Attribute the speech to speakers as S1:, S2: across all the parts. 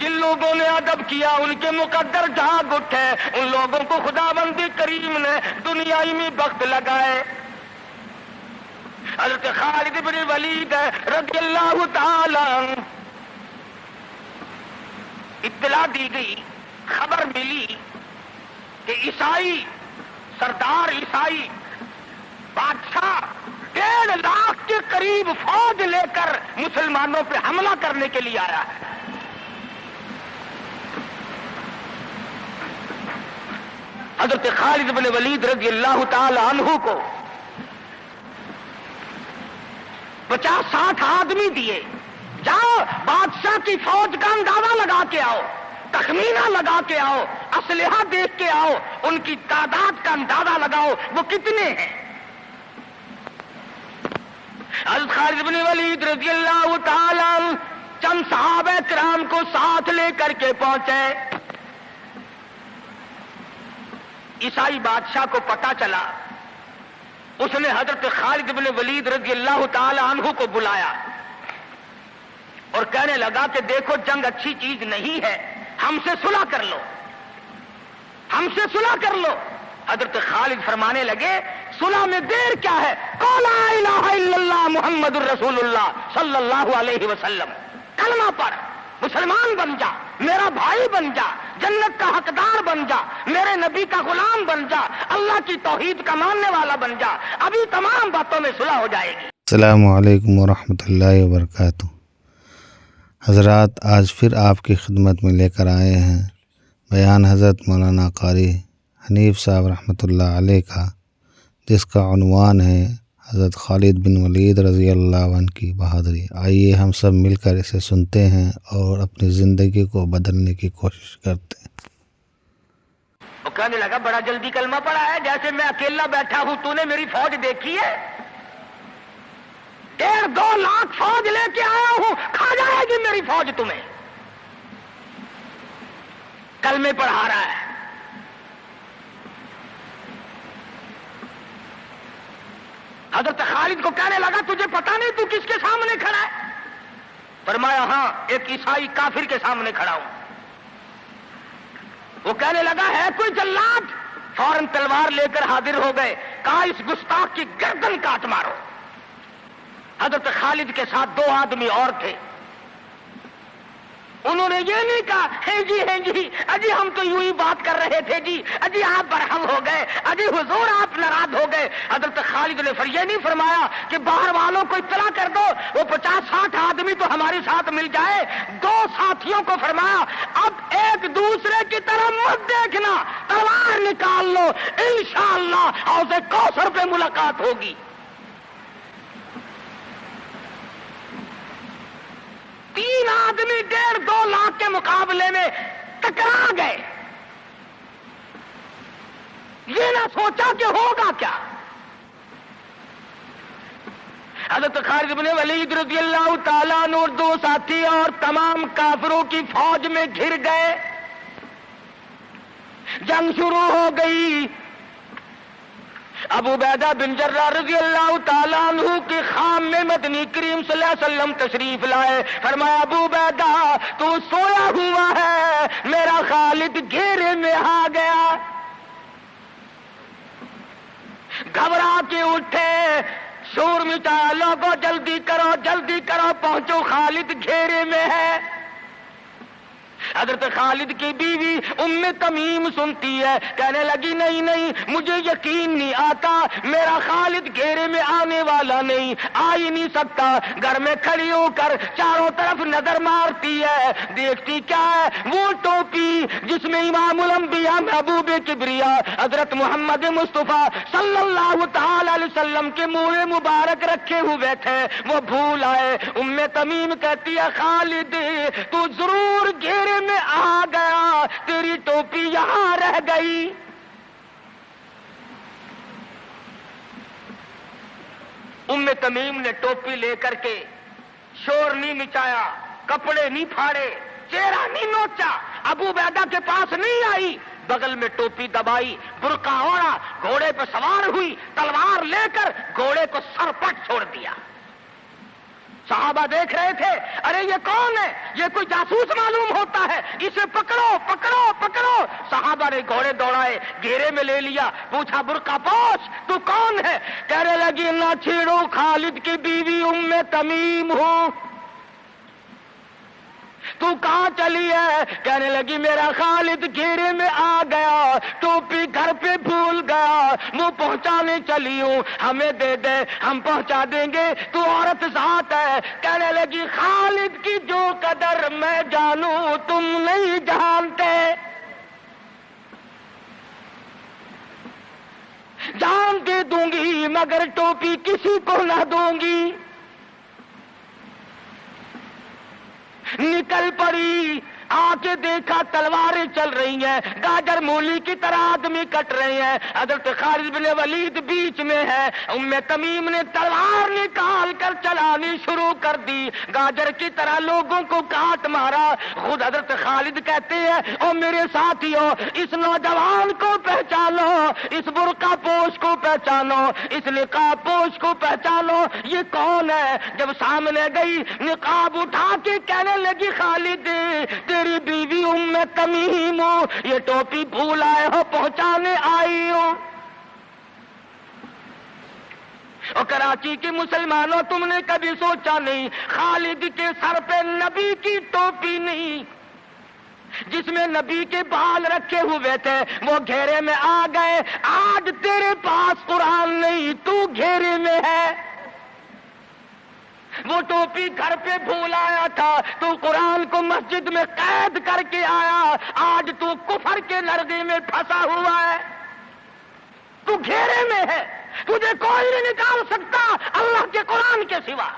S1: جن لوگوں نے ادب کیا ان کے مقدر جاگ اٹھے، ان لوگوں کو خداوند کریم نے دنیائی میں بخت لگائے۔ حضرت خالد بن ولید رضی اللہ تعالی عنہ اطلاع دی گئی، خبر ملی کہ عیسائی سردار عیسائی بادشاہ 1.5 لاکھ کے قریب فوج لے کر مسلمانوں پہ حملہ کرنے کے لیے آیا ہے۔ حضرت خالد بن ولید رضی اللہ تعالی عنہ کو 50-60 آدمی دیے، جاؤ بادشاہ کی فوج کا اندازہ لگا کے آؤ، تخمینہ لگا کے آؤ، اسلحہ دیکھ کے آؤ، ان کی تعداد کا اندازہ لگاؤ وہ کتنے ہیں۔ حضرت خالد بن ولید رضی اللہ تعالی عنہ چند صحابہ کرام کو ساتھ لے کر کے پہنچے۔ عیسائی بادشاہ کو پتا چلا، اس نے حضرت خالد بن ولید رضی اللہ تعالی عنہ کو بلایا اور کہنے لگا کہ دیکھو جنگ اچھی چیز نہیں ہے، ہم سے صلح کر لو، ہم سے صلح کر لو۔ حضرت خالد فرمانے لگے صلح میں دیر کیا ہے، قول لا الہ الا اللہ محمد الرسول اللہ صلی اللہ علیہ وسلم، کلمہ پڑھ، مسلمان بن جا، میرا بھائی بن جا، جنت کا حقدار بن جا، میرے نبی کا غلام بن جا، اللہ کی توحید کا ماننے والا بن جا، ابھی تمام باتوں میں صلح ہو جائے گی۔
S2: السلام علیکم ورحمۃ اللہ وبرکاتہ۔ حضرات، آج پھر آپ کی خدمت میں لے کر آئے ہیں بیان حضرت مولانا قاری حنیف صاحب رحمۃ اللہ علیہ کا، جس کا عنوان ہے حضرت خالد بن ولید رضی اللہ عنہ کی بہادری۔ آئیے ہم سب مل کر اسے سنتے ہیں اور اپنی زندگی کو بدلنے کی کوشش کرتے ہیں۔
S1: وہ کہنے لگا بڑا جلدی کلمہ پڑھا ہے، جیسے میں اکیلا بیٹھا ہوں، تو نے میری فوج دیکھی ہے؟ 1.5-2 لاکھ فوج لے کے آیا ہوں، کھا جائے گی میری فوج تمہیں۔ کلمے پڑھا رہا ہے۔ حضرت خالد کو کہنے لگا تجھے پتا نہیں تو کس کے سامنے کھڑا ہے؟ فرمایا ہاں، ایک عیسائی کافر کے سامنے کھڑا ہوں۔ وہ کہنے لگا ہے کوئی جلاد؟ فوراً تلوار لے کر حاضر ہو گئے، کہا اس گستاخ کی گردن کاٹ مارو۔ حضرت خالد کے ساتھ 2 آدمی اور تھے، انہوں نے یہ نہیں کہا ہے جی اجی ہم تو یوں ہی بات کر رہے تھے جی، اجی آپ برہم ہو گئے، اجی حضور آپ ناراض ہو گئے۔ حضرت خالد نے یہ نہیں فرمایا کہ باہر والوں کو اطلاع کر دو، وہ 50-60 آدمی تو ہمارے ساتھ مل جائے۔ 2 ساتھیوں کو فرمایا اب ایک دوسرے کی طرف مت دیکھنا، تلوار نکال لو، انشاءاللہ حوض کوثر پہ ملاقات ہوگی۔ 3 آدمی 1.5-2 لاکھ کے مقابلے میں ٹکرا گئے۔ یہ نہ سوچا کہ ہوگا کیا۔ حضرت خالد بن ولید رضی اللہ تعالیٰ عنہ اور 2 ساتھی اور تمام کافروں کی فوج میں گھر گئے۔ جنگ شروع ہو گئی۔ ابو عبیدہ بن جراح رضی اللہ تعالیٰ عنہ کے خام میں مدنی کریم صلی اللہ علیہ وسلم تشریف لائے۔ فرمایا ابو عبیدہ تو سویا ہوا ہے، میرا خالد گھیرے میں آ گیا۔ گھبرا کے اٹھے، شور مچایا، لوگوں جلدی کرو پہنچو، خالد گھیرے میں ہے۔ حضرت خالد کی بیوی ام تمیم سنتی ہے، کہنے لگی نہیں مجھے یقین نہیں آتا، میرا خالد گھیرے میں آنے والا نہیں، آ ہی نہیں سکتا۔ گھر میں کھڑی ہو کر چاروں طرف نظر مارتی ہے، دیکھتی کیا ہے؟ وہ ٹوپی جس میں امام الانبیاء محبوب کبریا حضرت محمد مصطفیٰ صلی اللہ تعالی علیہ وسلم کے منہ مبارک رکھے ہوئے تھے، وہ بھول آئے۔ ام تمیم کہتی ہے خالد تو ضرور گھیرے میں آ گیا، تیری ٹوپی یہاں رہ گئی۔ ام تمیم نے ٹوپی لے کر کے شور نہیں مچایا، کپڑے نہیں پھاڑے، چہرہ نہیں نوچا، ابو عبیدہ کے پاس نہیں آئی، بغل میں ٹوپی دبائی، برقع اوڑھا، گھوڑے پہ سوار ہوئی، تلوار لے کر گھوڑے کو سر پٹ چھوڑ دیا۔ صحابہ دیکھ رہے تھے، ارے یہ کون ہے؟ یہ کوئی جاسوس معلوم ہوتا ہے، اسے پکڑو پکڑو پکڑو۔ صحابہ نے گھوڑے دوڑائے، گھیرے میں لے لیا، پوچھا برقع پوش تو کون ہے؟ کہنے لگی نہ چھیڑو، خالد کی بیوی ام تمیم ہوں۔ تو کہاں چلی ہے؟ کہنے لگی میرا خالد گھیرے میں آ گیا، ٹوپی گھر پہ بھول گیا، وہ پہنچانے چلی ہوں، ہمیں دے دے ہم پہنچا دیں گے، تو عورت ذات ہے۔ کہنے لگی خالد کی جو قدر میں جانوں تم نہیں جانتے، جان دے دوں گی مگر ٹوپی کسی کو نہ دوں گی۔ نکل پڑی، آ کے دیکھا تلواریں چل رہی ہیں، گاجر مولی کی طرح آدمی کٹ رہے ہیں، حضرت خالد بن ولید بیچ میں ہے۔ ام تمیم نے تلوار نکال کر چلانی شروع کر دی، گاجر کی طرح لوگوں کو کاٹ مارا۔ خود حضرت خالد کہتے ہیں او میرے ساتھیو، اس نوجوان کو پہچانو، اس برقع پوش کو پہچانو، اس نقاب پوش کو پہچانو، یہ کون ہے؟ جب سامنے گئی، نقاب اٹھا کے کہنے لگی خالد تیری بیوی ام تمیم ہوں، یہ ٹوپی بھول آئے ہو، پہنچانے آئی ہوں۔ اور کراچی کے مسلمانوں تم نے کبھی سوچا نہیں خالد کے سر پہ نبی کی ٹوپی نہیں، جس میں نبی کے بال رکھے ہوئے تھے، وہ گھیرے میں آ گئے۔ آج تیرے پاس قرآن نہیں، تو گھیرے میں ہے۔ وہ ٹوپی گھر پہ بھول آیا تھا، تو قرآن کو مسجد میں قید کر کے آیا، آج تو کفر کے لرزے میں پھنسا ہوا ہے، تو گھیرے میں ہے، تجھے کوئی نہیں نکال سکتا اللہ کے قرآن کے سوا۔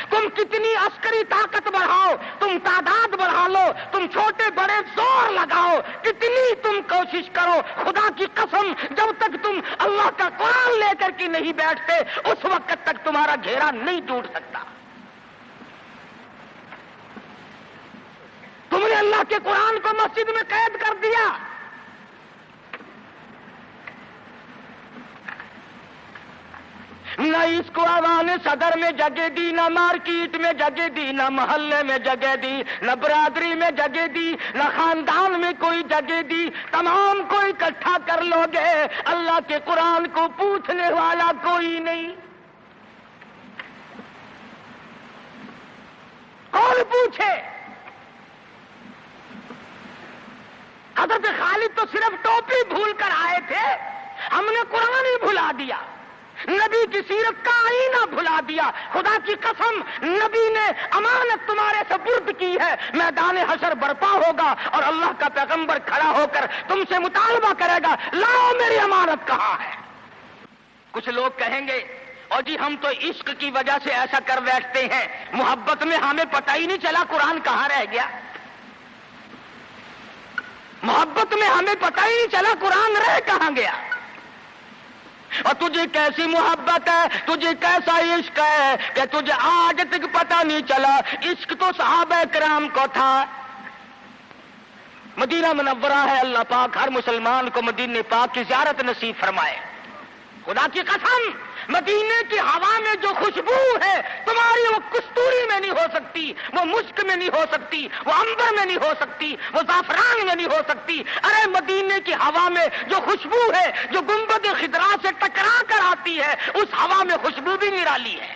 S1: تم کتنی عسکری طاقت بڑھاؤ، تم تعداد بڑھا لو، تم چھوٹے بڑے زور لگاؤ، کتنی تم کوشش کرو، خدا کی قسم جب تک تم اللہ کا قرآن لے کر کے نہیں بیٹھتے اس وقت تک تمہارا گھیرا نہیں ٹوٹ سکتا۔ تم نے اللہ کے قرآن کو مسجد میں قید کر دیا۔ نہ اس کو عوام صدر میں جگہ دی، نہ مارکیٹ میں جگہ دی، نہ محلے میں جگہ دی، نہ برادری میں جگہ دی، نہ خاندان میں کوئی جگہ دی۔ تمام کو اکٹھا کر لو گے، اللہ کے قرآن کو پوچھنے والا کوئی نہیں۔ کون پوچھے؟ حضرت خالد تو صرف ٹوپی بھول کر آئے تھے، ہم نے قرآن ہی بھلا دیا، نبی کی سیرت کا آئینہ بھلا دیا۔ خدا کی قسم نبی نے امانت تمہارے سپرد کی ہے، میدان حشر برپا ہوگا اور اللہ کا پیغمبر کھڑا ہو کر تم سے مطالبہ کرے گا، لاؤ میری امانت کہاں ہے؟ کچھ لوگ کہیں گے اور جی ہم تو عشق کی وجہ سے ایسا کر بیٹھتے ہیں، محبت میں ہمیں پتہ ہی نہیں چلا قرآن کہاں رہ گیا، محبت میں ہمیں پتہ ہی نہیں چلا قرآن رہ کہاں گیا۔ اور تجھے کیسی محبت ہے، تجھے کیسا عشق ہے کہ تجھے آج تک پتہ نہیں چلا۔ عشق تو صحابہ کرام کو تھا۔ مدینہ منورہ ہے، اللہ پاک ہر مسلمان کو مدینہ پاک کی زیارت نصیب فرمائے۔ خدا کی قسم مدینے کی ہوا میں جو خوشبو ہے تمہاری، وہ کستوری میں نہیں ہو سکتی، وہ مشک میں نہیں ہو سکتی، وہ عنبر میں نہیں ہو سکتی، وہ زعفران میں نہیں ہو سکتی۔ ارے مدینے کی ہوا میں جو خوشبو ہے، جو گنبد خضرا سے ٹکرا کر آتی ہے، اس ہوا میں خوشبو بھی نرالی ہے۔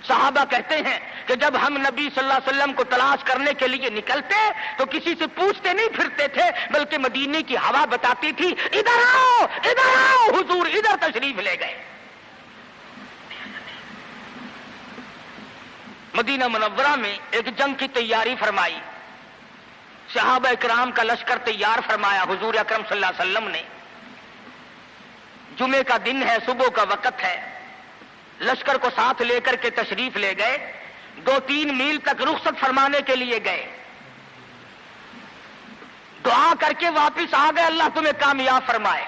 S1: صحابہ کہتے ہیں کہ جب ہم نبی صلی اللہ علیہ وسلم کو تلاش کرنے کے لیے نکلتے تو کسی سے پوچھتے نہیں پھرتے تھے، بلکہ مدینے کی ہوا بتاتی تھی ادھر آؤ ادھر آؤ، حضور ادھر تشریف لے گئے۔ مدینہ منورہ میں ایک جنگ کی تیاری فرمائی، صحابہ اکرام کا لشکر تیار فرمایا حضور اکرم صلی اللہ علیہ وسلم نے۔ جمعے کا دن ہے، صبح کا وقت ہے، لشکر کو ساتھ لے کر کے تشریف لے گئے، 2-3 میل تک رخصت فرمانے کے لیے گئے، دعا کر کے واپس آ گئے، اللہ تمہیں کامیاب فرمائے۔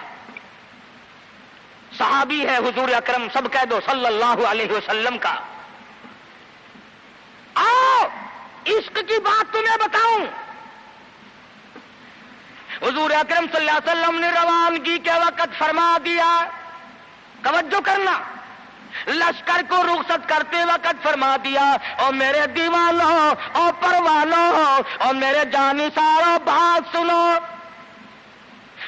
S1: صحابی ہے حضور اکرم، سب کہہ دو صلی اللہ علیہ وسلم کا۔ آؤ عشق کی بات تمہیں بتاؤں۔ حضور اکرم صلی اللہ علیہ وسلم نے روانگی کے وقت فرما دیا توجہ کرنا، لشکر کو رخصت کرتے وقت فرما دیا، اور میرے دیوانوں اور پروانوں اور میرے جانثاروں بات سنو،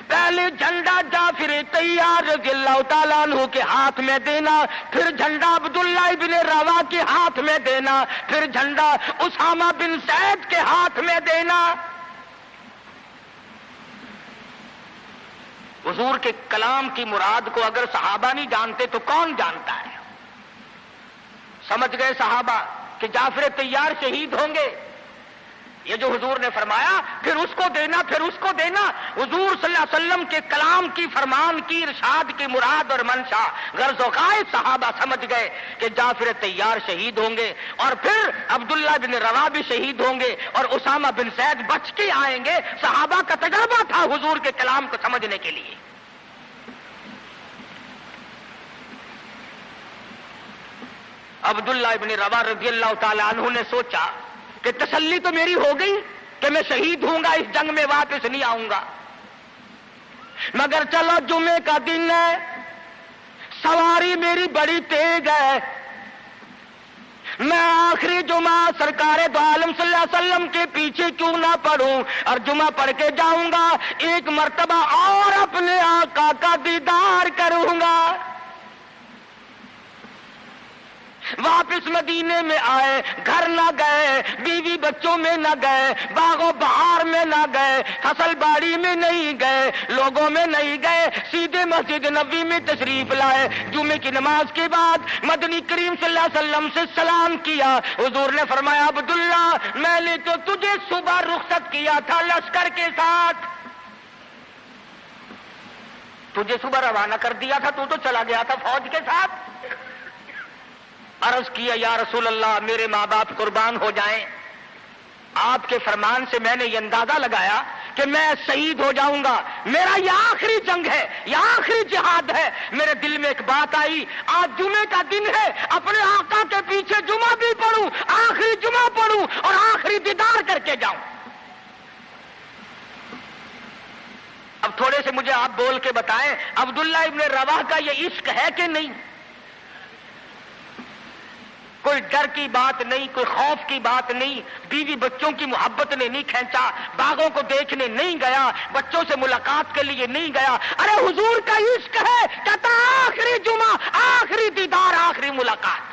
S1: پہلے جھنڈا جعفر طیار رضی اللہ تعالیٰ عنہ کے ہاتھ میں دینا، پھر جھنڈا عبداللہ ابن روا کے ہاتھ میں دینا، پھر جھنڈا اسامہ بن زید کے ہاتھ میں دینا۔ حضور کے کلام کی مراد کو اگر صحابہ نہیں جانتے تو کون جانتا ہے؟ سمجھ گئے صحابہ کہ جعفر طیار شہید ہوں گے، یہ جو حضور نے فرمایا پھر اس کو دینا، پھر اس کو دینا۔ حضور صلی اللہ علیہ وسلم کے کلام کی، فرمان کی، ارشاد کی مراد اور منشا غرض و غائب صحابہ سمجھ گئے کہ جعفر طیار شہید ہوں گے، اور پھر عبداللہ بن روا بھی شہید ہوں گے، اور اسامہ بن زید بچ کے آئیں گے۔ صحابہ کا تجربہ تھا حضور کے کلام کو سمجھنے کے لیے۔ عبداللہ ابن روا رضی اللہ تعالی عنہ نے سوچا کہ تسلی تو میری ہو گئی کہ میں شہید ہوں گا، اس جنگ میں واپس نہیں آؤں گا، مگر چلو جمعے کا دن ہے، سواری میری بڑی تیز ہے، میں آخری جمعہ سرکار دو عالم صلی اللہ علیہ وسلم کے پیچھے کیوں نہ پڑھوں، اور جمعہ پڑھ کے جاؤں گا، ایک مرتبہ اور اپنے آقا کا دیدار کروں گا۔ واپس مدینے میں آئے، گھر نہ گئے، بیوی بچوں میں نہ گئے، باغ و بہار میں نہ گئے، فصل باڑی میں نہیں گئے، لوگوں میں نہیں گئے، سیدھے مسجد نبوی میں تشریف لائے۔ جمعے کی نماز کے بعد مدنی کریم صلی اللہ علیہ وسلم سے سلام کیا۔ حضور نے فرمایا عبداللہ میں نے تو تجھے صبح رخصت کیا تھا لشکر کے ساتھ، تجھے صبح روانہ کر دیا تھا، تو چلا گیا تھا فوج کے ساتھ۔ عرض کیا یا رسول اللہ میرے ماں باپ قربان ہو جائیں، آپ کے فرمان سے میں نے یہ اندازہ لگایا کہ میں شہید ہو جاؤں گا، میرا یہ آخری جنگ ہے، یہ آخری جہاد ہے۔ میرے دل میں ایک بات آئی، آج جمعے کا دن ہے، اپنے آقا کے پیچھے جمعہ بھی پڑھوں، آخری جمعہ پڑھوں اور آخری دیدار کر کے جاؤں۔ اب تھوڑے سے مجھے آپ بول کے بتائیں عبداللہ ابن رواح کا یہ عشق ہے کہ نہیں؟ کوئی ڈر کی بات نہیں، کوئی خوف کی بات نہیں، بیوی بچوں کی محبت نے نہیں کھینچا، باغوں کو دیکھنے نہیں گیا، بچوں سے ملاقات کے لیے نہیں گیا۔ ارے حضور کا عشق ہے، کہتا آخری جمعہ، آخری دیدار، آخری ملاقات۔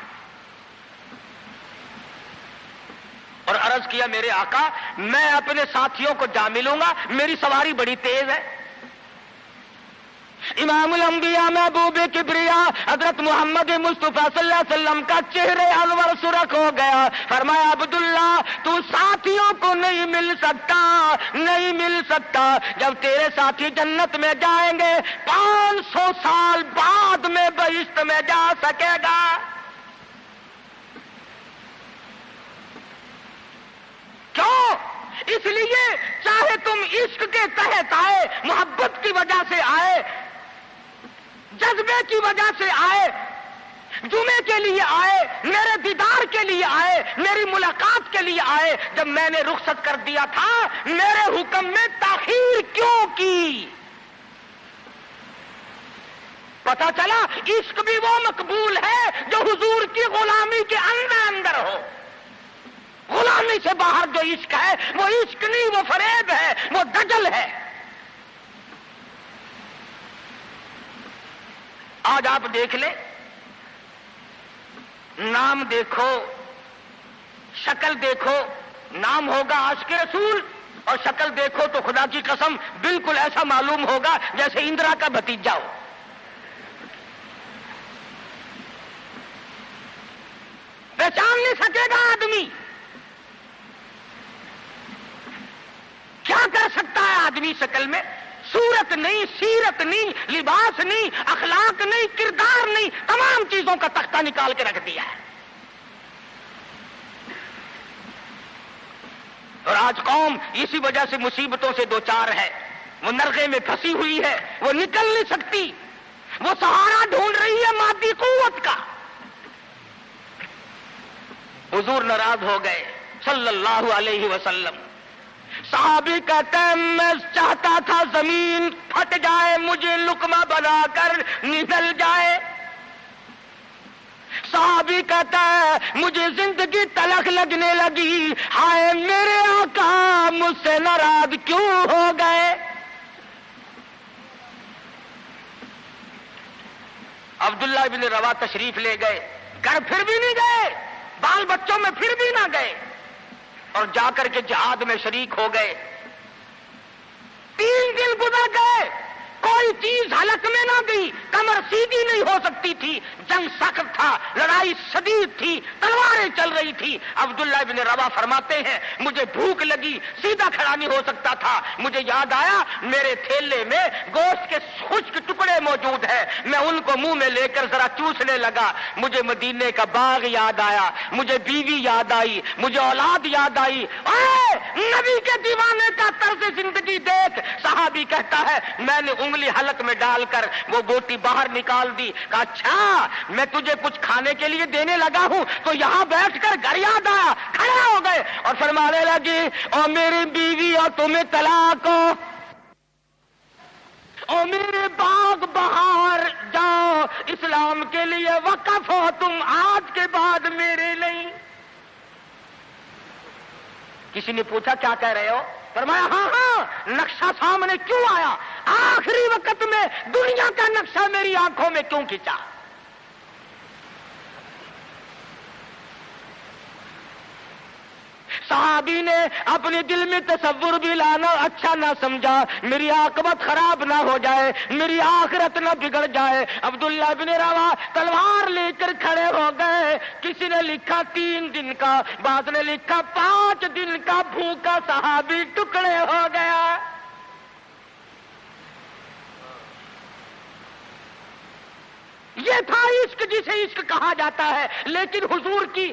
S1: اور عرض کیا میرے آقا میں اپنے ساتھیوں کو جا ملوں گا، میری سواری بڑی تیز ہے۔ امام الانبیاء محبوب کبریا حضرت محمد مصطفیٰ صلی اللہ علیہ وسلم کا چہرے انور سرخ ہو گیا۔ فرمایا عبداللہ تو ساتھیوں کو نہیں مل سکتا، نہیں مل سکتا، جب تیرے ساتھی جنت میں جائیں گے 500 سال بعد میں بہشت میں جا سکے گا۔ کیوں؟ اس لیے چاہے تم عشق کے تحت آئے، محبت کی وجہ سے آئے، جذبے کی وجہ سے آئے، جمعے کے لیے آئے، میرے دیدار کے لیے آئے، میری ملاقات کے لیے آئے، جب میں نے رخصت کر دیا تھا میرے حکم میں تاخیر کیوں کی؟ پتا چلا عشق بھی وہ مقبول ہے جو حضور کی غلامی کے اندر ہو۔ غلامی سے باہر جو عشق ہے وہ عشق نہیں، وہ فریب ہے، وہ دجل ہے۔ آج آپ دیکھ لیں، نام دیکھو، شکل دیکھو، نام ہوگا عاشق رسول، اور شکل دیکھو تو خدا کی قسم بالکل ایسا معلوم ہوگا جیسے اندرا کا بھتیجا ہو۔ پہچان نہیں سکے گا آدمی۔ کیا کر سکتا ہے آدمی شکل میں؟ صورت نہیں، سیرت نہیں، لباس نہیں، اخلاق نہیں، کردار نہیں، تمام چیزوں کا تختہ نکال کے رکھ دیا ہے۔ اور آج قوم اسی وجہ سے مصیبتوں سے دوچار ہے، وہ نرغے میں پھنسی ہوئی ہے، وہ نکل نہیں سکتی، وہ سہارا ڈھونڈ رہی ہے مادی قوت کا۔ حضور ناراض ہو گئے صلی اللہ علیہ وسلم۔ صحابی کہتے ہیں میں چاہتا تھا زمین پھٹ جائے، مجھے لقمہ بنا کر نگل جائے، صحابی کہتا ہے مجھے زندگی تلخ لگنے لگی، ہائے میرے آقا مجھ سے ناراض کیوں ہو گئے؟ عبداللہ بن روا تشریف لے گئے، گھر پھر بھی نہیں گئے، بال بچوں میں پھر بھی نہ گئے، اور جا کر کے جہاد میں شریک ہو گئے۔ 3 دن گزر گئے، کوئی چیز حلق میں نہ گئی، کمر سیدھی نہیں ہو سکتی تھی، جنگ سخت تھا، لڑائی شدید تھی، تلواریں چل رہی تھی۔ عبداللہ بن روا فرماتے ہیں مجھے بھوک لگی، سیدھا کھڑا نہیں ہو سکتا تھا، مجھے یاد آیا میرے تھیلے میں گوشت کے خشک ٹکڑے موجود ہیں، میں ان کو منہ میں لے کر ذرا چوسنے لگا، مجھے مدینے کا باغ یاد آیا، مجھے بیوی یاد آئی، مجھے اولاد یاد آئی۔ اے نبی کے دیوانے کا طرز زندگی دیکھ۔ صحابی کہتا ہے میں نے انگلی حلق میں ڈال کر وہ بوٹی باہر نکال دی، کہا اچھا میں تجھے کچھ کھانے کے لیے دینے لگا ہوں تو یہاں بیٹھ کر گھر یاد آیا، کھڑے ہو گئے اور فرمانے لگی اور میری بیوی اور تمہیں طلاق ہو، اور میرے باغ بہار جاؤ، اسلام کے لیے وقف ہو تم آج کے بعد میرے نہیں۔ کسی نے پوچھا کیا کہہ رہے ہو؟ فرمایا ہاں ہاں نقشہ سامنے کیوں آیا، آخری وقت میں دنیا کا نقشہ میری آنکھوں میں کیوں کھینچا؟ صحابی نے اپنے دل میں تصور بھی لانا اچھا نہ سمجھا، میری عاقبت خراب نہ ہو جائے، میری آخرت نہ بگڑ جائے۔ عبداللہ بن روا تلوار لے کر کھڑے ہو گئے، کسی نے لکھا 3 دن کا، بعض نے لکھا 5 دن کا بھوکا صحابی ٹکڑے ہو گیا۔ یہ تھا عشق جسے عشق کہا جاتا ہے، لیکن حضور کی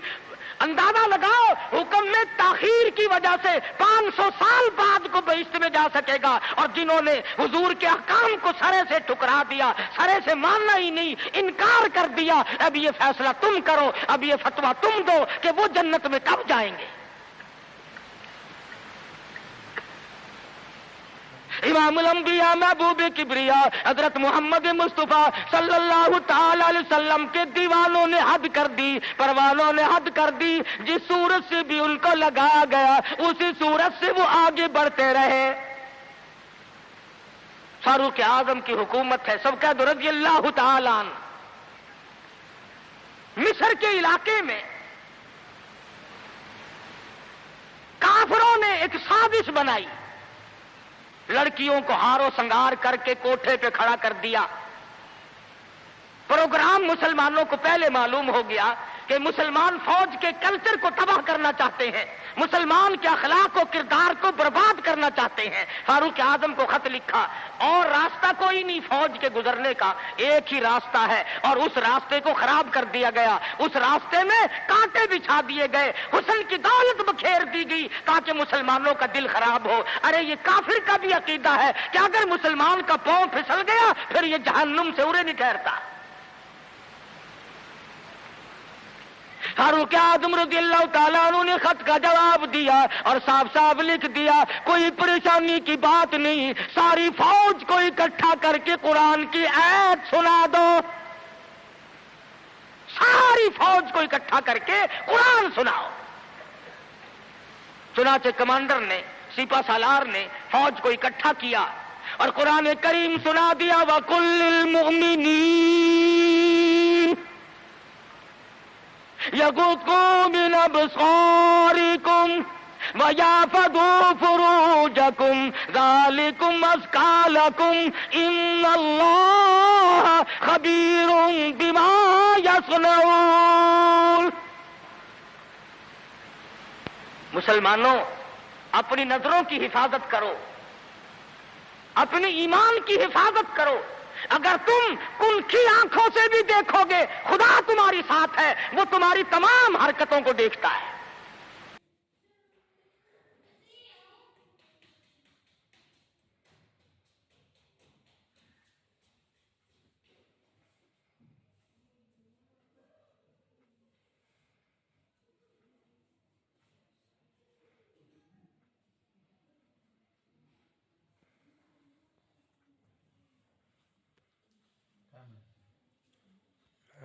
S1: اندازہ لگاؤ حکم میں تاخیر کی وجہ سے 500 سال بعد کو بہشت میں جا سکے گا، اور جنہوں نے حضور کے احکام کو سرے سے ٹکرا دیا، سرے سے ماننا ہی نہیں، انکار کر دیا، اب یہ فیصلہ تم کرو، اب یہ فتویٰ تم دو کہ وہ جنت میں کب جائیں گے۔ امام الانبیاء محبوب کبریا حضرت محمد مصطفیٰ صلی اللہ تعالی علیہ وسلم کے دیوانوں نے حد کر دی، پروانوں نے حد کر دی، جس صورت سے بھی ان کو لگایا گیا اسی صورت سے وہ آگے بڑھتے رہے۔ فاروق اعظم کی حکومت ہے، سب کہہ دو رضی اللہ تعالی عنہ۔ مصر کے علاقے میں کافروں نے ایک سازش بنائی، لڑکیوں کو ہار و سنگار کر کے کوٹھے پہ کھڑا کر دیا۔ پروگرام مسلمانوں کو پہلے معلوم ہو گیا کہ مسلمان فوج کے کلچر کو تباہ کرنا چاہتے ہیں، مسلمان کے اخلاق و کردار کو برباد کرنا چاہتے ہیں۔ فاروق اعظم کو خط لکھا، اور راستہ کوئی نہیں فوج کے گزرنے کا، ایک ہی راستہ ہے، اور اس راستے کو خراب کر دیا گیا، اس راستے میں کانٹے بچھا دیے گئے، حسن کی دولت بکھیر دی گئی تاکہ مسلمانوں کا دل خراب ہو۔ ارے یہ کافر کا بھی عقیدہ ہے کہ اگر مسلمان کا پاؤں پھسل گیا پھر یہ جہنم سے اڑے نہیں ٹھہرتا۔ فاروق اعظم رضی اللہ تعالیٰ عنہ نے خط کا جواب دیا اور صاف صاف لکھ دیا کوئی پریشانی کی بات نہیں، ساری فوج کو اکٹھا کر کے قرآن کی آیت سنا دو، ساری فوج کو اکٹھا کر کے قرآن سناؤ۔ چنانچہ کمانڈر نے، سپہ سالار نے فوج کو اکٹھا کیا اور قرآن کریم سنا دیا، وَقُلْ لِلْمُؤْمِنِينَ يَغُضُّوا مِنْ أَبْصَارِكُمْ وَيَحْفَظُوا فُرُوجَكُمْ ذَلِكُمْ أَزْكَىٰ لَكُمْ إِنَّ اللَّهَ خَبِيرٌ بِمَا يَصْنَعُونَ۔ مسلمانوں اپنی نظروں کی حفاظت کرو، اپنے ایمان کی حفاظت کرو، اگر تم کنکھی آنکھوں سے بھی دیکھو گے خدا تمہاری ساتھ ہے، وہ تمہاری تمام حرکتوں کو دیکھتا ہے۔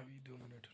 S2: ابھی 2 منٹ